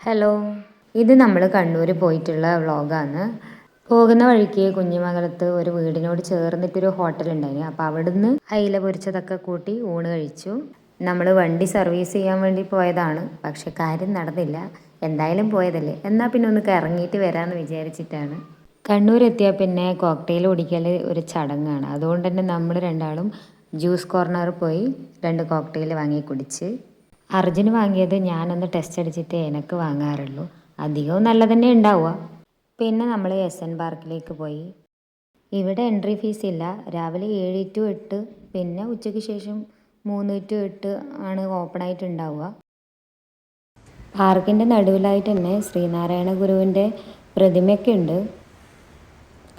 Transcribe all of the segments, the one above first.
Hello, ഇത് നമ്മൾ കണ്ണൂർ പോയിട്ടുള്ള വ്ളോഗാണ്. പോകുന്ന വഴിക്ക് കുഞ്ഞിമംഗലത്ത് ഒരു വീടിനോട് ചേർന്നിട്ടൊരു ഹോട്ടലുണ്ടായിരുന്നു. അപ്പോൾ അവിടുന്ന് അയില പൊരിച്ചതൊക്കെ കൂട്ടി ഊണ് കഴിച്ചു. നമ്മൾ വണ്ടി സർവീസ് ചെയ്യാൻ വേണ്ടി പോയതാണ്, പക്ഷെ കാര്യം നടന്നില്ല. എന്തായാലും പോയതല്ലേ, എന്നാൽ പിന്നെ ഒന്ന് കറങ്ങിയിട്ട് വരാമെന്ന് വിചാരിച്ചിട്ടാണ്. കണ്ണൂർ എത്തിയാൽ പിന്നെ കോക്ടെയിൽ കുടിക്കൽ ഒരു ചടങ്ങാണ്. അതുകൊണ്ട് തന്നെ നമ്മൾ രണ്ടാളും ജ്യൂസ് കോർണറിൽ പോയി 2 കോക്ടെയിൽ വാങ്ങി കുടിച്ച്. അർജുന് വാങ്ങിയത് ഞാനൊന്ന് ടെസ്റ്റ് അടിച്ചിട്ട് എനിക്ക് വാങ്ങാറുള്ളൂ. അധികവും നല്ല തന്നെ ഉണ്ടാവുക. പിന്നെ നമ്മൾ SN പാർക്കിലേക്ക് പോയി. ഇവിടെ എൻട്രി ഫീസ് ഇല്ല. രാവിലെ 7 to 8, പിന്നെ ഉച്ചയ്ക്ക് ശേഷം 3 to 8 ആണ് ഓപ്പൺ ആയിട്ടുണ്ടാവുക. പാർക്കിൻ്റെ നടുവിലായിട്ട് തന്നെ ശ്രീനാരായണ ഗുരുവിൻ്റെ പ്രതിമയൊക്കെ ഉണ്ട്,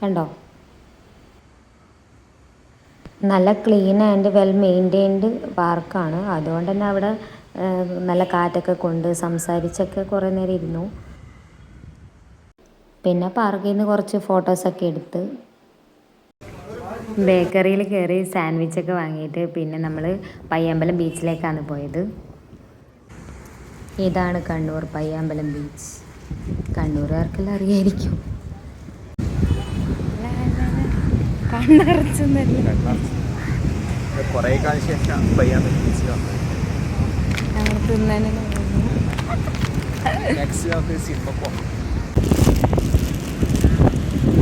കണ്ടോ. നല്ല ക്ലീൻ ആൻഡ് വെൽ മെയിൻറ്റെയിൻഡ് പാർക്കാണ്. അതുകൊണ്ട് തന്നെ അവിടെ നല്ല കാറ്റൊക്കെ കൊണ്ട് സംസാരിച്ചൊക്കെ കുറേ നേരം ഇരുന്നു. പിന്നെ പാർക്കിൽ നിന്ന് കുറച്ച് ഫോട്ടോസൊക്കെ എടുത്ത് ബേക്കറിയിൽ കയറി സാൻഡ്വിച്ചൊക്കെ വാങ്ങിയിട്ട് പിന്നെ നമ്മൾ പയ്യാമ്പലം ബീച്ചിലേക്കാണ് പോയത്. ഇതാണ് കണ്ണൂർ പയ്യാമ്പലം ബീച്ച്. കണ്ണൂരുകാർക്കെല്ലാം അറിയായിരിക്കും. കുറേ കാലം ശേഷം പയ്യാമ്പലം ബീച്ചിൽ വന്നത്.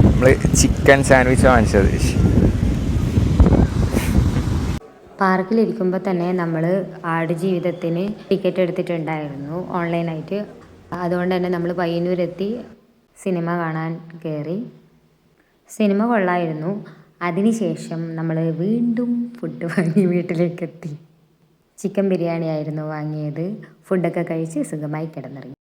നമ്മൾ ചിക്കൻ സാൻഡ്വിച്ച് വാങ്ങിച്ചത്. പാർക്കിലിരിക്കുമ്പോൾ തന്നെ നമ്മൾ ആടുജീവിതത്തിന് ടിക്കറ്റ് എടുത്തിട്ടുണ്ടായിരുന്നു ഓൺലൈനായിട്ട്. അതുകൊണ്ട് തന്നെ നമ്മൾ പയ്യന്നൂരെത്തി സിനിമ കാണാൻ കയറി. സിനിമ കൊള്ളായിരുന്നു. അതിനുശേഷം നമ്മൾ വീണ്ടും ഫുഡ് വാങ്ങി വീട്ടിലേക്കെത്തി. ചിക്കൻ ബിരിയാണി ആയിരുന്നു വാങ്ങിയത്. ഫുഡൊക്കെ കഴിച്ച് സുഖമായി കിടന്നുറങ്ങി.